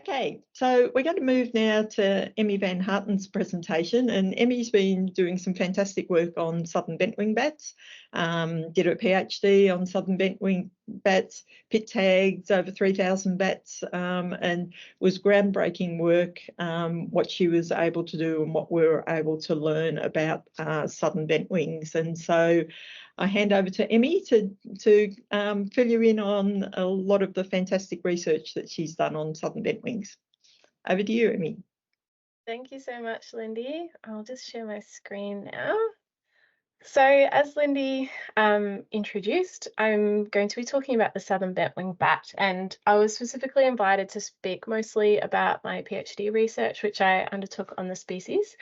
Okay, so we're going to move now to Emmi van Harten's presentation, and Emmi's been doing some fantastic work on southern bentwing bats, did her PhD on southern bentwing bats, pit tags over 3,000 bats, and was groundbreaking work, what she was able to do and what we were able to learn about southern bentwings. And so I hand over to Emmi to fill you in on a lot of the fantastic research that she's done on southern bentwings. Over to you, Emmi. Thank you so much, Lindy. I'll just share my screen now. So as Lindy introduced, I'm going to be talking about the southern bentwing bat, and I was specifically invited to speak mostly about my PhD research, which I undertook on the species.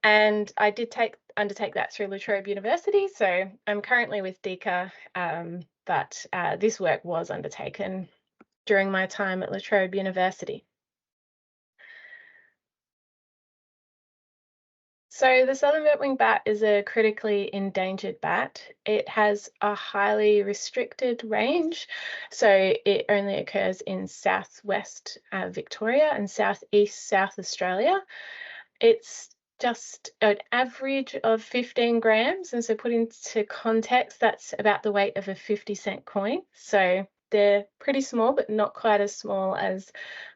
And I did undertake that through La Trobe University, so I'm currently with DECA, but this work was undertaken during my time at La Trobe University. So the southern bentwing bat is a critically endangered bat. It has a highly restricted range, so it only occurs in southwest Victoria and southeast South Australia. It's just an average of 15 grams, and so put into context, that's about the weight of a 50-cent coin. So they're pretty small, but not quite as small as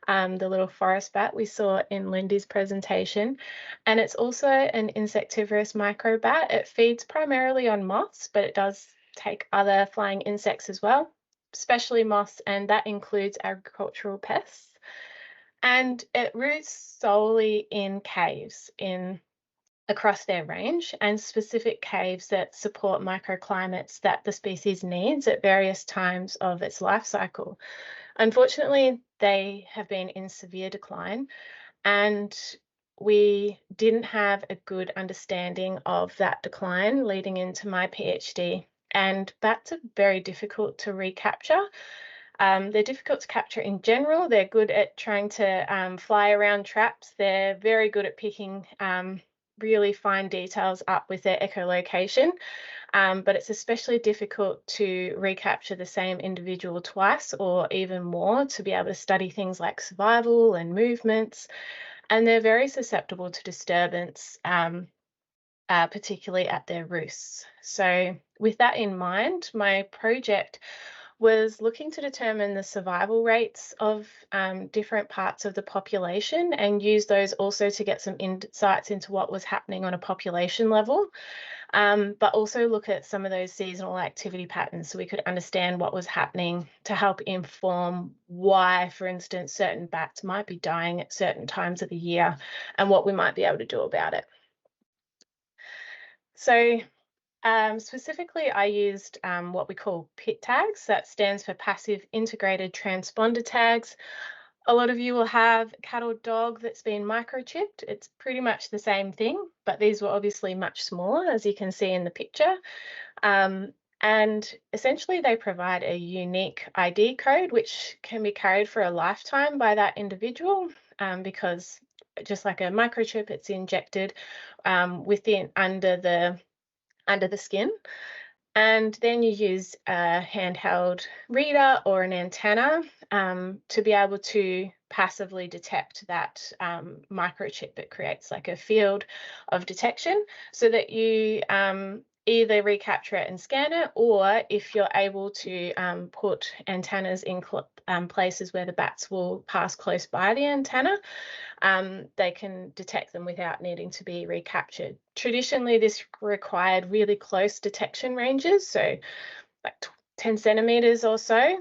the little forest bat we saw in Lindy's presentation. And it's also an insectivorous microbat. It feeds primarily on moths, but it does take other flying insects as well, especially moths, and that includes agricultural pests. And it roosts solely in caves across their range, and specific caves that support microclimates that the species needs at various times of its life cycle. Unfortunately, they have been in severe decline, and we didn't have a good understanding of that decline leading into my PhD. And bats are very difficult to recapture. They're difficult to capture in general. They're good at trying to fly around traps. They're very good at picking really fine details up with their echolocation, but it's especially difficult to recapture the same individual twice or even more to be able to study things like survival and movements. And they're very susceptible to disturbance, particularly at their roosts. So with that in mind, my project was looking to determine the survival rates of different parts of the population and use those also to get some insights into what was happening on a population level, but also look at some of those seasonal activity patterns so we could understand what was happening to help inform why, for instance, certain bats might be dying at certain times of the year and what we might be able to do about it. So specifically, I used what we call PIT tags. That stands for Passive Integrated Transponder Tags. A lot of you will have a cat or dog that's been microchipped. It's pretty much the same thing, but these were obviously much smaller, as you can see in the picture. And essentially, they provide a unique ID code, which can be carried for a lifetime by that individual, because just like a microchip, it's injected under the skin. And then you use a handheld reader or an antenna to be able to passively detect that microchip. It creates like a field of detection so that you either recapture it and scan it, or if you're able to put antennas in places where the bats will pass close by the antenna, they can detect them without needing to be recaptured. Traditionally, this required really close detection ranges, so like 10 centimeters or so,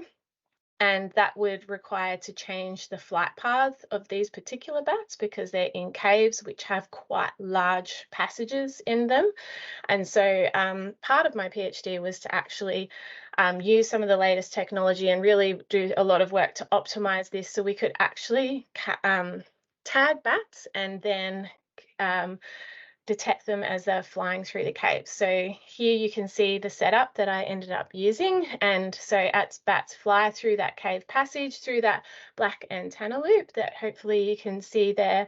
and that would require to change the flight path of these particular bats because they're in caves which have quite large passages in them. And so part of my PhD was to actually use some of the latest technology and really do a lot of work to optimize this so we could actually tag bats and then detect them as they're flying through the cave. So here you can see the setup that I ended up using. And so as bats fly through that cave passage, through that black antenna loop that hopefully you can see there,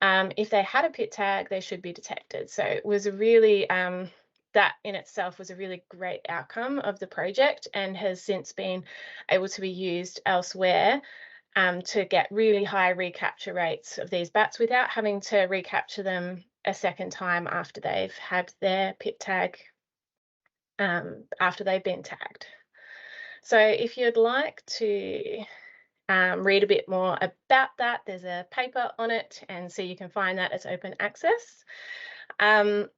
if they had a pit tag, they should be detected. So it was a really, that in itself was a really great outcome of the project and has since been able to be used elsewhere to get really high recapture rates of these bats without having to recapture them a second time after they've had their pit tag, after they've been tagged. So if you'd like to read a bit more about that, there's a paper on it, and so you can find that as open access. And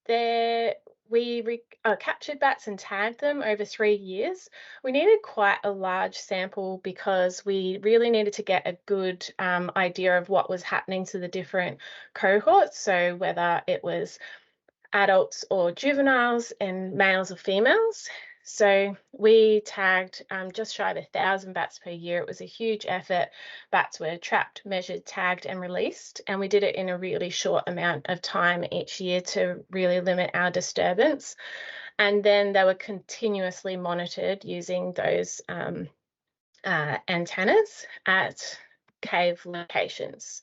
there we captured bats and tagged them over 3 years. We needed quite a large sample because we really needed to get a good idea of what was happening to the different cohorts. So whether it was adults or juveniles and males or females. So we tagged just shy of 1,000 bats per year. It was a huge effort. Bats were trapped, measured, tagged and released. And we did it in a really short amount of time each year to really limit our disturbance. And then they were continuously monitored using those antennas at cave locations.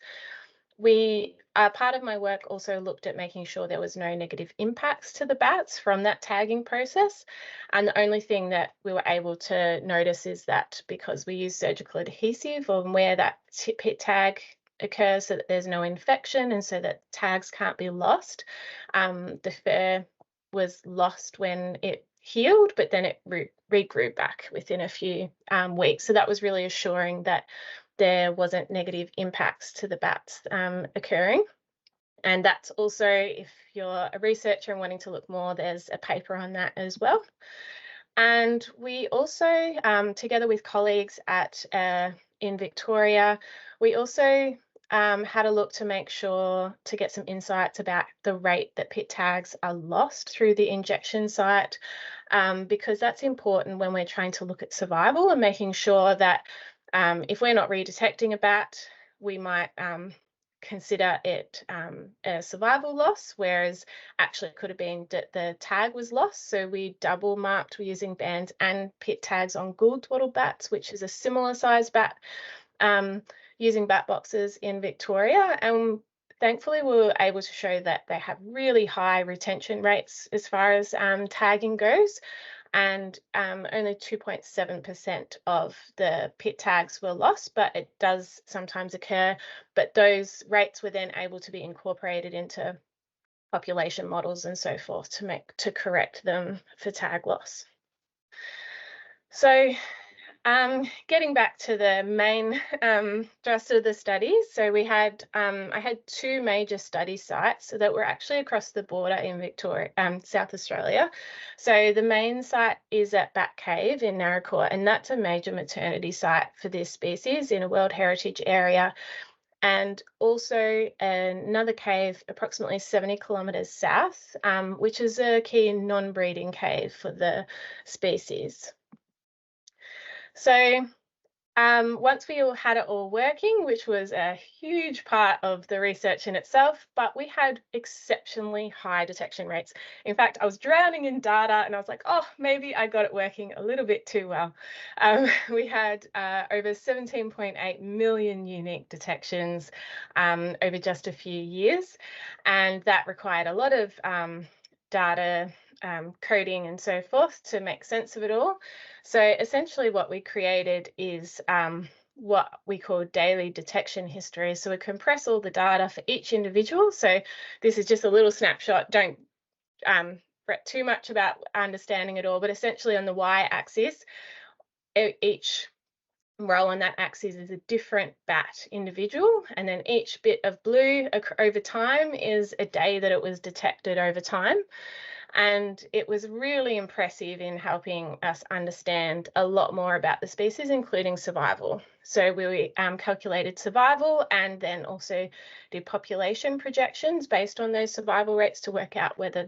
Part of my work also looked at making sure there was no negative impacts to the bats from that tagging process. And the only thing that we were able to notice is that because we use surgical adhesive on where that pit tag occurs, so that there's no infection and so that tags can't be lost, the fur was lost when it healed, but then it regrew back within a few weeks. So that was really assuring that there wasn't negative impacts to the bats occurring. And that's also, if you're a researcher and wanting to look more, there's a paper on that as well. And we also, together with colleagues in Victoria, we also had a look to make sure to get some insights about the rate that pit tags are lost through the injection site, because that's important when we're trying to look at survival and making sure that if we're not redetecting a bat, we might consider it a survival loss, whereas actually it could have been that the tag was lost. So we double marked using bands and pit tags on Gould wattle bats, which is a similar size bat, using bat boxes in Victoria. And thankfully we were able to show that they have really high retention rates as far as tagging goes. And only 2.7% of the pit tags were lost, but it does sometimes occur. But those rates were then able to be incorporated into population models and so forth to correct them for tag loss. So getting back to the main thrust of the study, so we had I had 2 major study sites that were actually across the border in Victoria, South Australia. So the main site is at Bat Cave in Narracoorte, and that's a major maternity site for this species in a World Heritage Area. And also another cave approximately 70 kilometres south, which is a key non-breeding cave for the species. So once we all had it all working, which was a huge part of the research in itself, but we had exceptionally high detection rates. In fact, I was drowning in data and I was like, oh, maybe I got it working a little bit too well. We had over 17.8 million unique detections over just a few years, and that required a lot of data coding and so forth to make sense of it all. So essentially what we created is what we call daily detection history. So we compress all the data for each individual. So this is just a little snapshot. Don't fret too much about understanding it all, but essentially on the y-axis, each row on that axis is a different bat individual, and then each bit of blue over time is a day that it was detected over time. And it was really impressive in helping us understand a lot more about the species, including survival. So we calculated survival and then also did population projections based on those survival rates to work out whether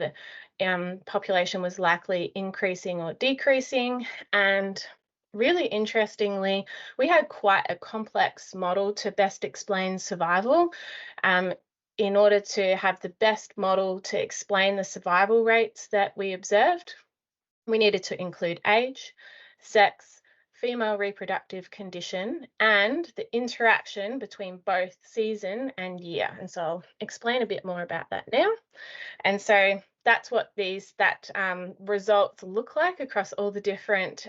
the population was likely increasing or decreasing. And really interestingly, we had quite a complex model to best explain survival. In order to have the best model to explain the survival rates that we observed, we needed to include age, sex, female reproductive condition, and the interaction between both season and year. And so I'll explain a bit more about that now. And so that's what results look like across all the different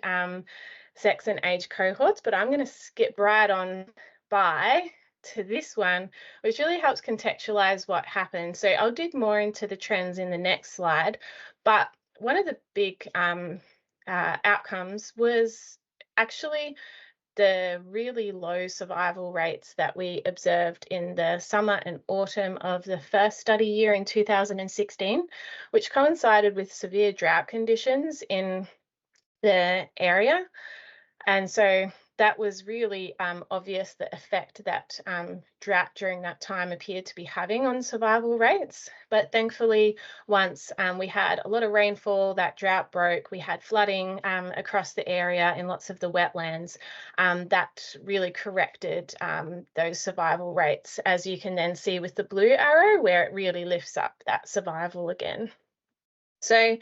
sex and age cohorts, but I'm going to skip right on by to this one, which really helps contextualize what happened. So I'll dig more into the trends in the next slide, but one of the big outcomes was actually the really low survival rates that we observed in the summer and autumn of the first study year in 2016, which coincided with severe drought conditions in the area. And so that was really obvious, the effect that drought during that time appeared to be having on survival rates. But thankfully, once we had a lot of rainfall, that drought broke, we had flooding across the area in lots of the wetlands, that really corrected those survival rates, as you can then see with the blue arrow, where it really lifts up that survival again. So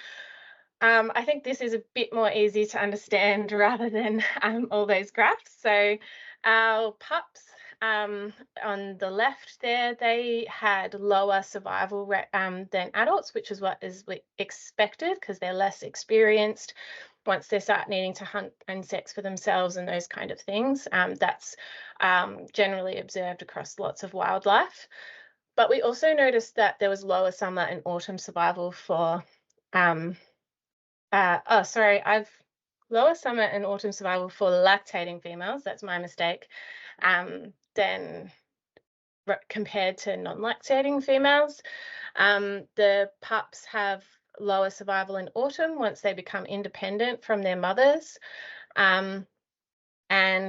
I think this is a bit more easy to understand rather than all those graphs. So our pups on the left there, they had lower survival rate than adults, which is what is expected because they're less experienced. Once they start needing to hunt insects for themselves and those kind of things, that's generally observed across lots of wildlife. But we also noticed that there was lower summer and autumn survival for I've lower summer and autumn survival for lactating females, that's my mistake, than compared to non-lactating females. The pups have lower survival in autumn once they become independent from their mothers. And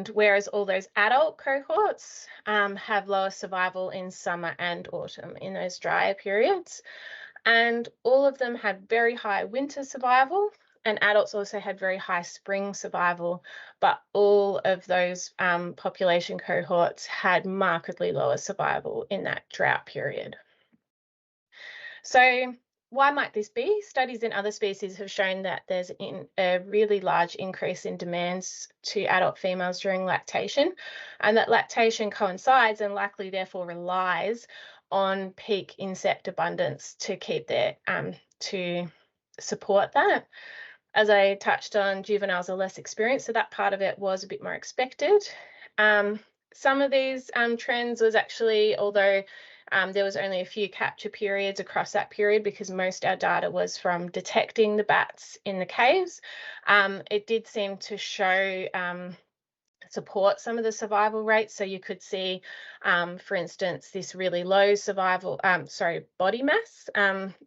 whereas all those adult cohorts have lower survival in summer and autumn in those drier periods. And all of them had very high winter survival, and adults also had very high spring survival, but all of those population cohorts had markedly lower survival in that drought period. So why might this be? Studies in other species have shown that there's a really large increase in demands to adult females during lactation, and that lactation coincides and likely therefore relies on peak insect abundance to keep their to support that. As I touched on, juveniles are less experienced, so that part of it was a bit more expected. Some of these trends was actually, although there was only a few capture periods across that period because most our data was from detecting the bats in the caves, it did seem to show support some of the survival rates. So you could see, for instance, this really low survival, body mass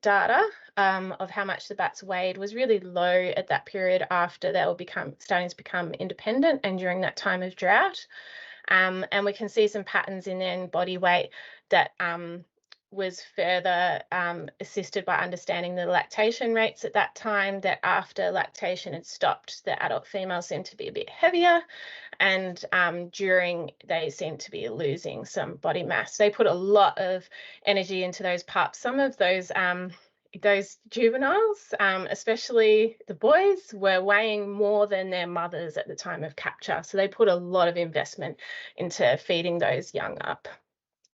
data of how much the bats weighed was really low at that period after they were starting to become independent and during that time of drought. And we can see some patterns in body weight that was further assisted by understanding the lactation rates at that time, that after lactation had stopped, the adult females seemed to be a bit heavier, and during they seemed to be losing some body mass. They put a lot of energy into those pups. Some of those juveniles, especially the boys, were weighing more than their mothers at the time of capture. So they put a lot of investment into feeding those young up.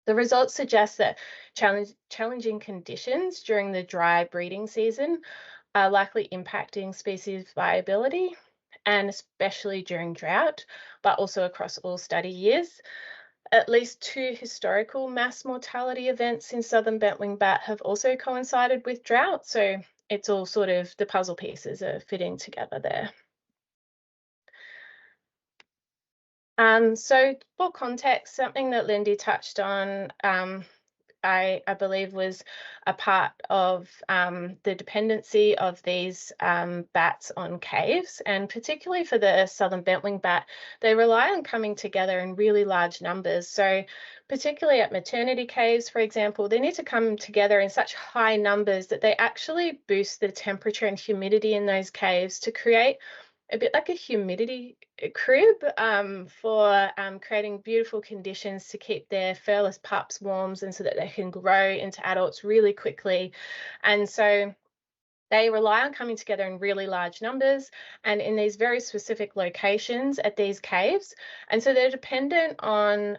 The results suggest that challenging conditions during the dry breeding season are likely impacting species viability, and especially during drought, but also across all study years. At least 2 historical mass mortality events in southern bentwing bat have also coincided with drought, so it's all sort of, the puzzle pieces are fitting together there. So for context, something that Lindy touched on, I believe was a part of the dependency of these bats on caves, and particularly for the southern bentwing bat, they rely on coming together in really large numbers. So particularly at maternity caves, for example, they need to come together in such high numbers that they actually boost the temperature and humidity in those caves to create a bit like a humidity crib for creating beautiful conditions to keep their furless pups warm, and so that they can grow into adults really quickly. And so They rely on coming together in really large numbers and in these very specific locations at these caves. And so they're dependent on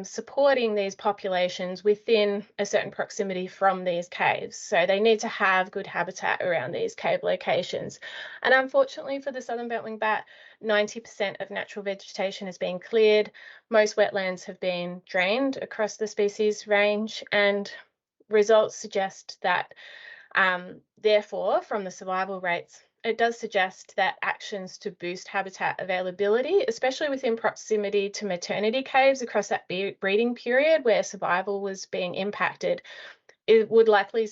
supporting these populations within a certain proximity from these caves. So they need to have good habitat around these cave locations. And unfortunately for the southern bentwing bat, 90% of natural vegetation has been cleared. Most wetlands have been drained across the species range, and results suggest that therefore, from the survival rates, it does suggest that actions to boost habitat availability, especially within proximity to maternity caves across that breeding period where survival was being impacted, it would likely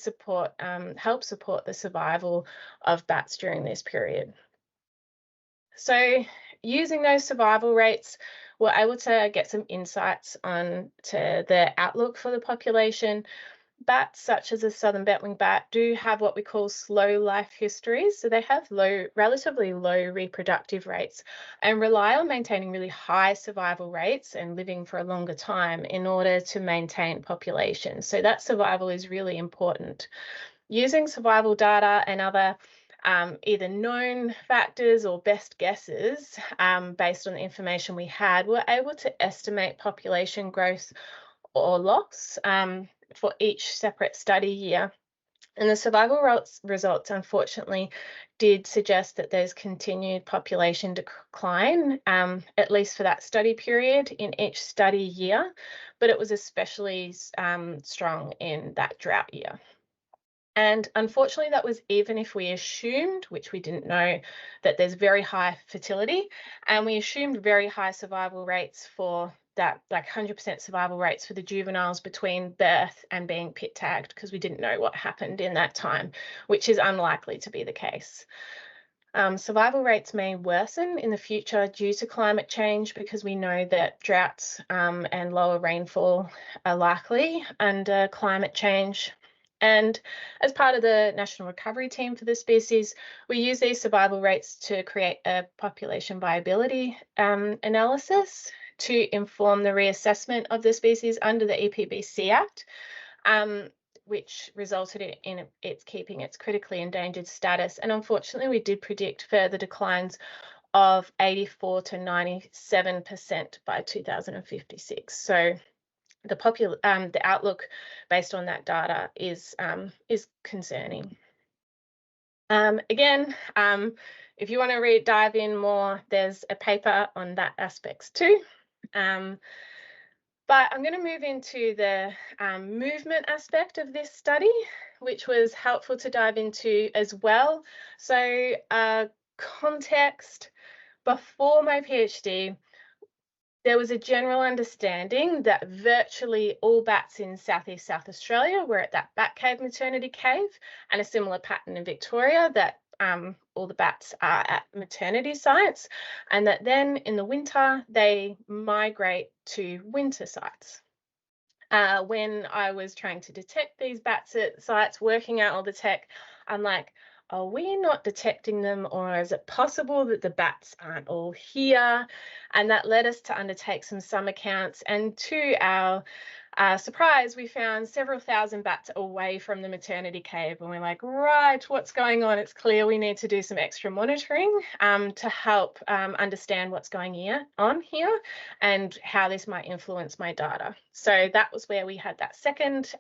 help support the survival of bats during this period. So using those survival rates, we're able to get some insights on to the outlook for the population. Bats such as the southern bentwing bat do have what we call slow life histories. So they have relatively low reproductive rates and rely on maintaining really high survival rates and living for a longer time in order to maintain population. So that survival is really important. Using survival data and other either known factors or best guesses based on the information we had, we're able to estimate population growth or loss for each separate study year. And the survival results, unfortunately, did suggest that there's continued population decline, at least for that study period in each study year, but it was especially strong in that drought year. And unfortunately, that was even if we assumed, which we didn't know, that there's very high fertility, and we assumed very high survival rates for that, like 100% survival rates for the juveniles between birth and being pit tagged, because we didn't know what happened in that time, which is unlikely to be the case. Survival rates may worsen in the future due to climate change, because we know that droughts and lower rainfall are likely under climate change. And as part of the National Recovery Team for the species, we use these survival rates to create a population viability analysis to inform the reassessment of the species under the EPBC Act, which resulted in its keeping its critically endangered status. And unfortunately, we did predict further declines of 84 to 97% by 2056. So the outlook based on that data is concerning. Again, if you want to dive in more, there's a paper on that aspects too. But I'm going to move into the movement aspect of this study, which was helpful to dive into as well. So context, before my PhD, there was a general understanding that virtually all bats in Southeast South Australia were at that bat cave maternity cave, and a similar pattern in Victoria, that all the bats are at maternity sites, and that then in the winter they migrate to winter sites. When I was trying to detect these bats at sites, working out all the tech, I'm like, are we not detecting them, or is it possible that the bats aren't all here? And that led us to undertake some summer counts, and to our surprise, we found several thousand bats away from the maternity cave, and we're like, right, what's going on? It's clear we need to do some extra monitoring to help understand what's going on here and how this might influence my data. So that was where we had that second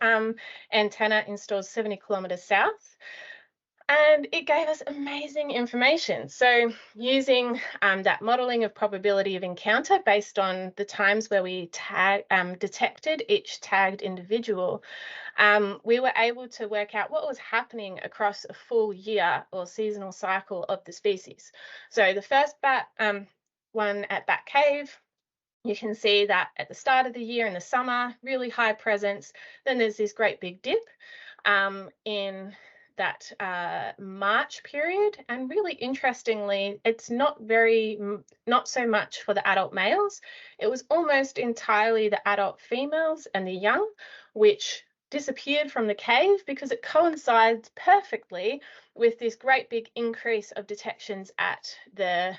antenna installed 70 kilometres south. And it gave us amazing information. So using that modelling of probability of encounter based on the times where we detected each tagged individual, we were able to work out what was happening across a full year or seasonal cycle of the species. So the first bat, one at Bat Cave, you can see that at the start of the year in the summer, really high presence. Then there's this great big dip in that March period, and really interestingly, it's not so much for the adult males. It was almost entirely the adult females and the young, which disappeared from the cave because it coincides perfectly with this great big increase of detections at the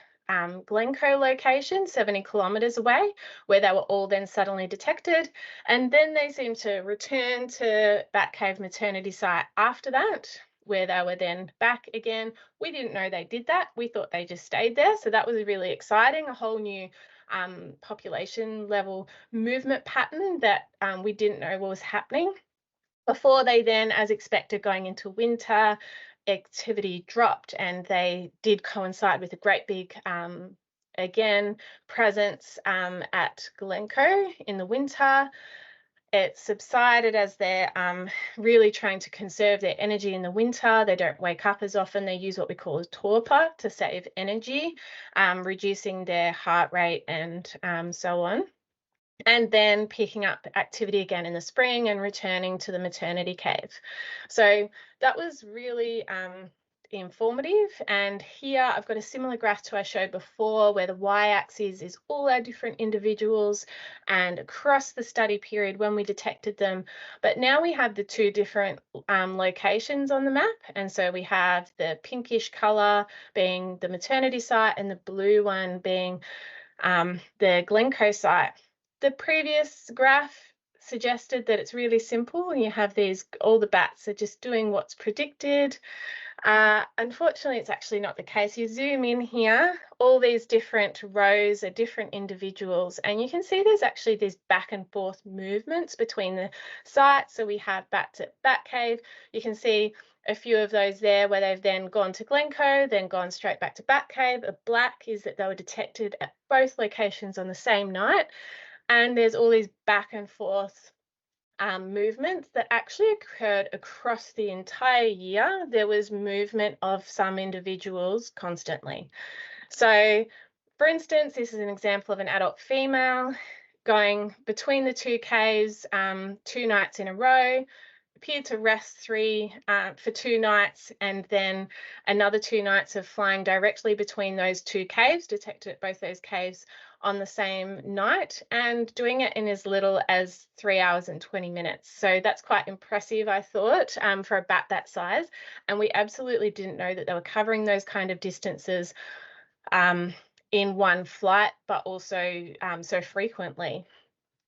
Glencoe location, 70 kilometres away, where they were all then suddenly detected. And then they seem to return to Bat Cave maternity site after that. where they were then back again. We didn't know they did that. We thought they just stayed there. So that was really exciting, a whole new population level movement pattern that we didn't know what was happening. Before they then, as expected, going into winter, activity dropped, and they did coincide with a great big again presence at Glencoe in the winter. It subsided as they're really trying to conserve their energy in the winter. They don't wake up as often. They use what we call a torpor to save energy, reducing their heart rate and so on. And then picking up activity again in the spring and returning to the maternity cave. So that was really informative. And here I've got a similar graph to I showed before, where the y-axis is all our different individuals and across the study period when we detected them. But now we have the two different locations on the map. And so we have the pinkish color being the maternity site and the blue one being the Glencoe site. The previous graph suggested that it's really simple and you have these, all the bats are just doing what's predicted. Unfortunately, it's actually not the case. You zoom in here, all these different rows are different individuals, and you can see there's actually these back and forth movements between the sites. So we have bats at Bat Cave. You can see a few of those there where they've then gone to Glencoe, then gone straight back to Bat Cave. A black is that they were detected at both locations on the same night. And there's all these back and forth movements that actually occurred across the entire year. There was movement of some individuals constantly. So, for instance, this is an example of an adult female going between the two caves 2 nights in a row, appeared to rest for 2 nights, and then another 2 nights of flying directly between those 2 caves, detected at both those caves on the same night, and doing it in as little as 3 hours and 20 minutes. So that's quite impressive, I thought, for a bat that size. And we absolutely didn't know that they were covering those kind of distances in one flight, but also so frequently.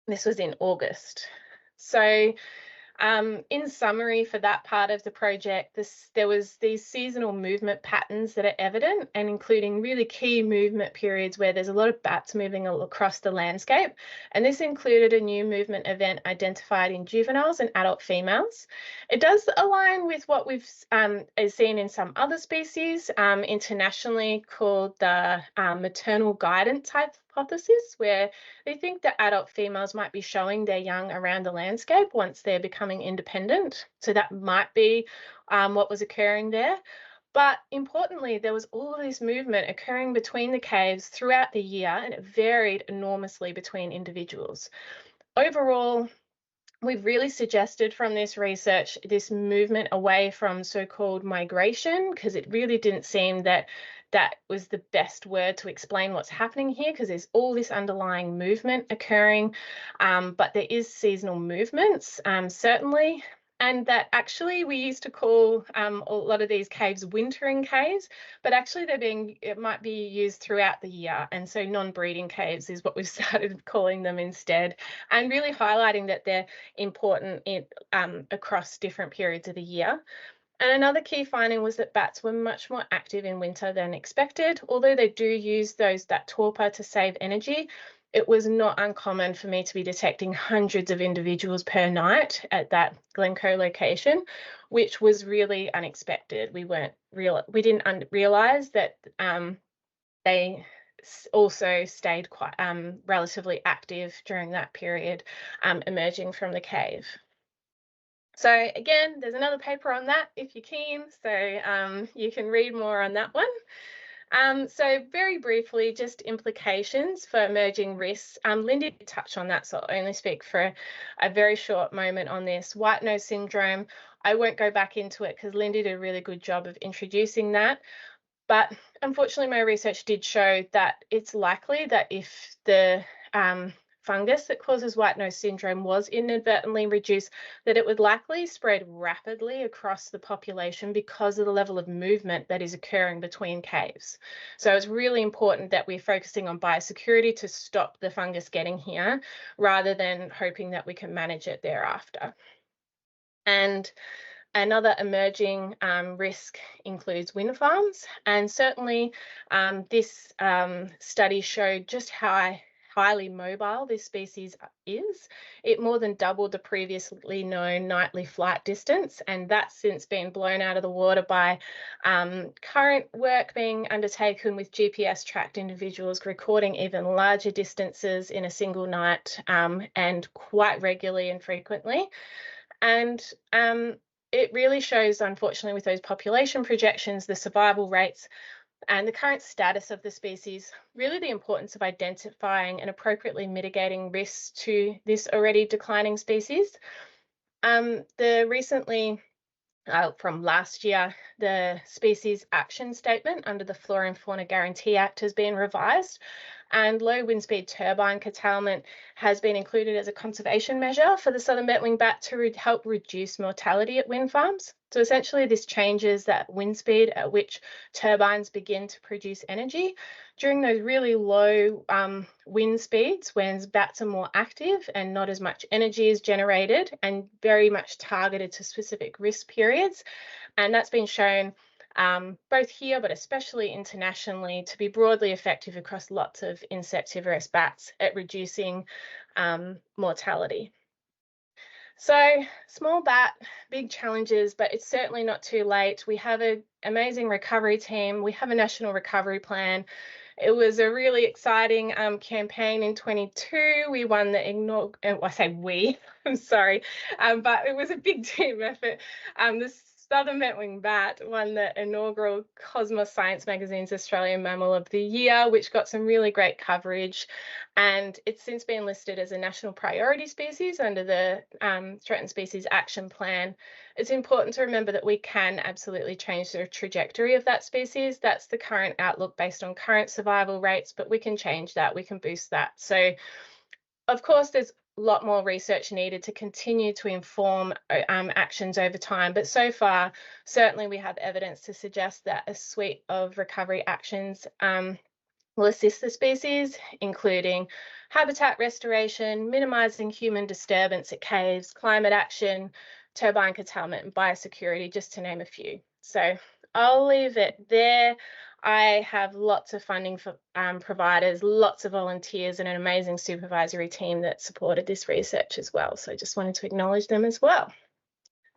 This was in August. So in summary, for that part of the project, there was these seasonal movement patterns that are evident, and including really key movement periods where there's a lot of bats moving across the landscape. And this included a new movement event identified in juveniles and adult females. It does align with what we've seen in some other species, internationally called the maternal guidance hypothesis, where they think that adult females might be showing their young around the landscape once they're becoming independent. So that might be what was occurring there. But importantly, there was all this movement occurring between the caves throughout the year, and it varied enormously between individuals. Overall, we've really suggested from this research this movement away from so-called migration, because it really didn't seem that that was the best word to explain what's happening here, because there's all this underlying movement occurring, but there is seasonal movements, certainly. And that actually we used to call a lot of these caves wintering caves, but actually it might be used throughout the year. And so non-breeding caves is what we've started calling them instead, and really highlighting that they're important across different periods of the year. And another key finding was that bats were much more active in winter than expected. Although they do use that torpor to save energy, it was not uncommon for me to be detecting hundreds of individuals per night at that Glencoe location, which was really unexpected. We didn't realize that they also stayed quite relatively active during that period, emerging from the cave. So again, there's another paper on that if you're keen, so you can read more on that one. So very briefly, just implications for emerging risks. Lindy touched on that, so I'll only speak for a very short moment on this. White nose syndrome, I won't go back into it because Lindy did a really good job of introducing that. But unfortunately, my research did show that it's likely that if the fungus that causes white nose syndrome was inadvertently reduced, that it would likely spread rapidly across the population because of the level of movement that is occurring between caves. So it's really important that we're focusing on biosecurity to stop the fungus getting here, rather than hoping that we can manage it thereafter. And Another emerging risk includes wind farms, and certainly this study showed just how highly mobile this species is. It more than doubled the previously known nightly flight distance, and that's since been blown out of the water by current work being undertaken with GPS tracked individuals recording even larger distances in a single night, and quite regularly and frequently. And it really shows, unfortunately, with those population projections, the survival rates and the current status of the species, really the importance of identifying and appropriately mitigating risks to this already declining species. From last year, the Species Action Statement under the Flora and Fauna Guarantee Act has been revised, and low wind speed turbine curtailment has been included as a conservation measure for the southern bentwing bat to help reduce mortality at wind farms. So essentially this changes that wind speed at which turbines begin to produce energy during those really low wind speeds when bats are more active and not as much energy is generated, and very much targeted to specific risk periods. And that's been shown both here, but especially internationally, to be broadly effective across lots of insectivorous bats at reducing mortality. So small bat, big challenges, but it's certainly not too late. We have an amazing recovery team. We have a national recovery plan. It was a really exciting campaign in 22. We won the inaugural, I say we, I'm sorry, but it was a big team effort. The Southern Bentwing Bat won the inaugural Cosmos Science Magazine's Australian Mammal of the Year, which got some really great coverage. And it's since been listed as a national priority species under the Threatened Species Action Plan. It's important to remember that we can absolutely change the trajectory of that species. That's the current outlook based on current survival rates, but we can change that, we can boost that. So, of course, there's a lot more research needed to continue to inform actions over time. But so far, certainly we have evidence to suggest that a suite of recovery actions will assist the species, including habitat restoration, minimising human disturbance at caves, climate action, turbine curtailment, and biosecurity, just to name a few. So I'll leave it there. I have lots of funding for providers, lots of volunteers, and an amazing supervisory team that supported this research as well. So I just wanted to acknowledge them as well.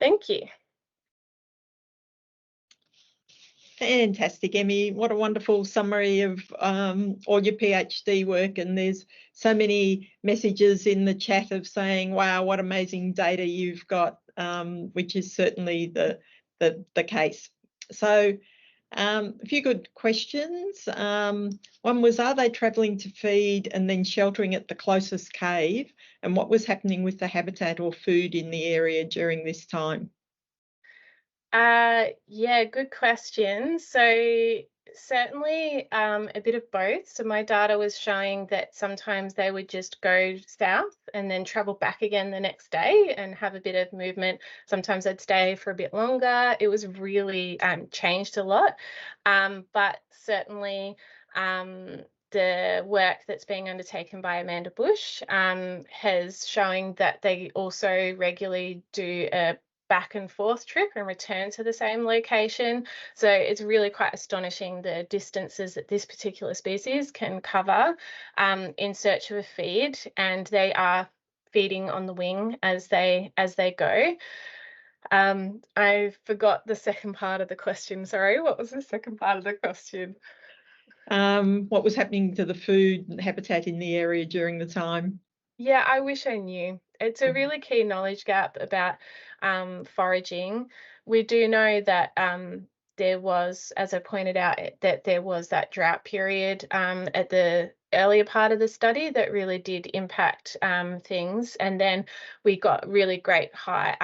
Thank you. Fantastic, Emmi. What a wonderful summary of all your PhD work. And there's so many messages in the chat of saying, wow, what amazing data you've got, which is certainly the case. So a few good questions. One was, are they travelling to feed and then sheltering at the closest cave? And what was happening with the habitat or food in the area during this time? Yeah, good question. So certainly a bit of both. So my data was showing that sometimes they would just go south and then travel back again the next day and have a bit of movement. Sometimes they'd stay for a bit longer. It was really changed a lot. But certainly the work that's being undertaken by Amanda Bush has shown that they also regularly do a back and forth trip and return to the same location. So it's really quite astonishing the distances that this particular species can cover in search of a feed, and they are feeding on the wing as they go. I forgot the second part of the question. Sorry, what was the second part of the question? What was happening to the food and habitat in the area during the time? Yeah, I wish I knew. It's a really key knowledge gap about foraging. We do know that there was, as I pointed out, that there was that drought period at the earlier part of the study that really did impact things. And then we got really great high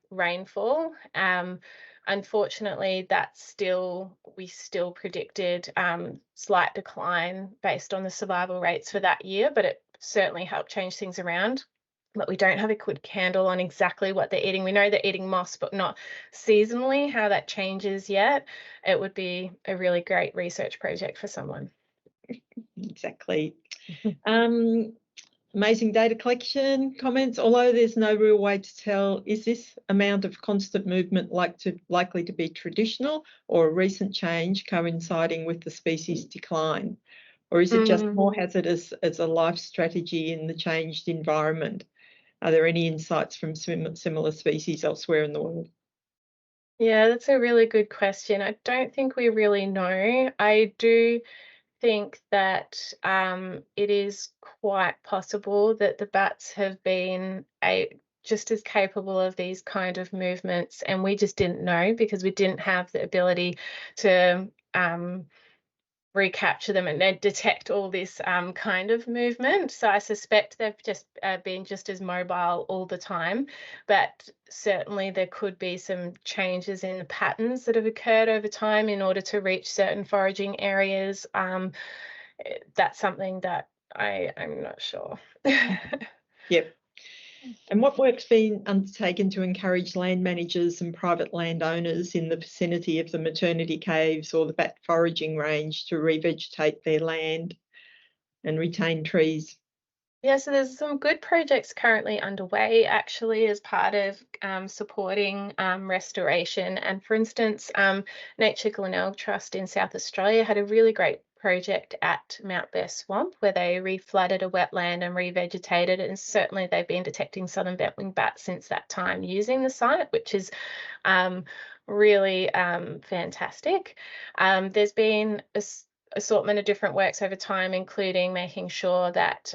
rainfall. Unfortunately, we still predicted slight decline based on the survival rates for that year, but it certainly helped change things around. But we don't have a good handle on exactly what they're eating. We know they're eating moss, but not seasonally how that changes yet. It would be a really great research project for someone. Exactly. amazing data collection comments. Although there's no real way to tell, is this amount of constant movement likely to be traditional or a recent change coinciding with the species decline? Or is it just more hazardous as a life strategy in the changed environment? Are there any insights from similar species elsewhere in the world? Yeah, that's a really good question. I don't think we really know. I do think that it is quite possible that the bats have been just as capable of these kind of movements, and we just didn't know because we didn't have the ability to recapture them and then detect all this kind of movement. So I suspect they've just been just as mobile all the time, but certainly there could be some changes in the patterns that have occurred over time in order to reach certain foraging areas. That's something that I'm not sure. Yep. And what work's been undertaken to encourage land managers and private landowners in the vicinity of the maternity caves or the bat foraging range to revegetate their land and retain trees? Yeah, so there's some good projects currently underway actually as part of supporting restoration. And for instance, Nature Glenelg Trust in South Australia had a really great project at Mount Bear Swamp where they reflooded a wetland and revegetated it. And certainly they've been detecting southern bentwing bats since that time using the site, which is really fantastic. There's been assortment of different works over time, including making sure that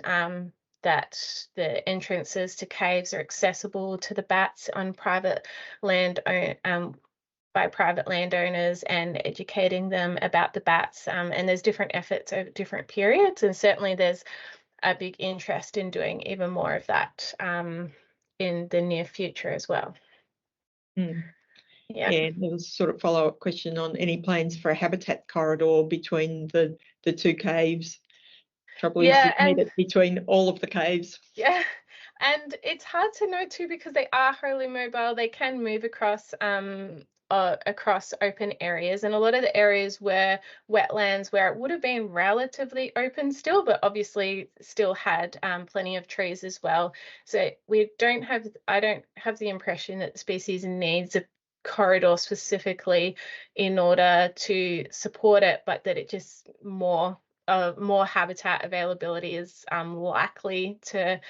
that the entrances to caves are accessible to the bats on private land by private landowners, and educating them about the bats. And there's different efforts over different periods, and certainly there's a big interest in doing even more of that in the near future as well. Mm. Yeah. Yeah, there was a sort of follow-up question on any plans for a habitat corridor between the two caves. Trouble is, you need it between all of the caves. Yeah, and it's hard to know too because they are highly mobile. They can move across across open areas, and a lot of the areas were wetlands where it would have been relatively open still, but obviously still had plenty of trees as well. So I don't have the impression that the species needs a corridor specifically in order to support it, but that it just more habitat availability is likely to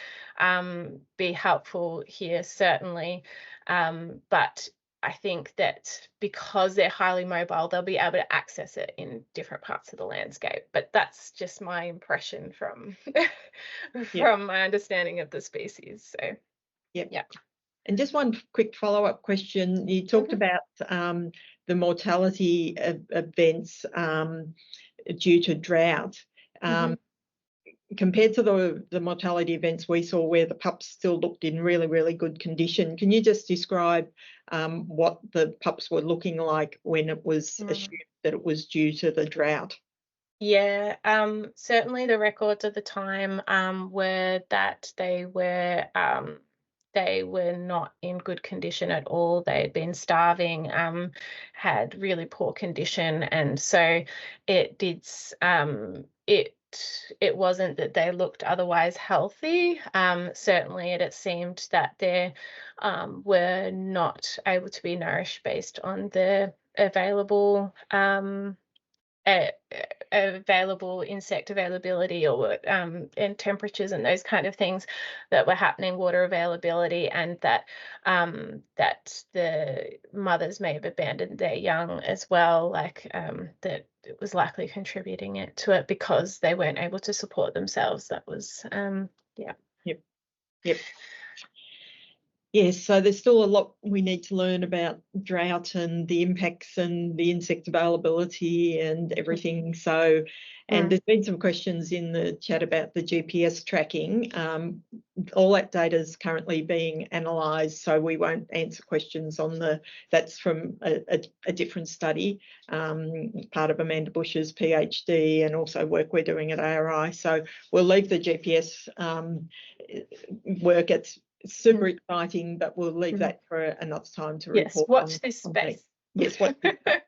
be helpful here, certainly. But I think that because they're highly mobile, they'll be able to access it in different parts of the landscape. But that's just my impression from from my understanding of the species. So, yeah. And just one quick follow-up question. You talked about the mortality of events due to drought. Compared to the mortality events we saw where the pups still looked in really, really good condition, can you just describe what the pups were looking like when it was assumed that it was due to the drought? Yeah, certainly the records at the time were that they were not in good condition at all. They had been starving, had really poor condition, and so it did. It wasn't that they looked otherwise healthy. Certainly, it seemed that they were not able to be nourished based on the available available insect availability or and temperatures and those kind of things that were happening, water availability, and that that the mothers may have abandoned their young as well, like that it was likely contributing to it because they weren't able to support themselves. That was yeah. Yep. Yes, so there's still a lot we need to learn about drought and the impacts and the insect availability and everything. So, and there's been some questions in the chat about the GPS tracking. All that data is currently being analysed, so we won't answer questions on that's from a different study, part of Amanda Bush's PhD and also work we're doing at ARI. So we'll leave the GPS work. It's super exciting, but we'll leave that for another time to report. Watch this space. Yes, watch this space.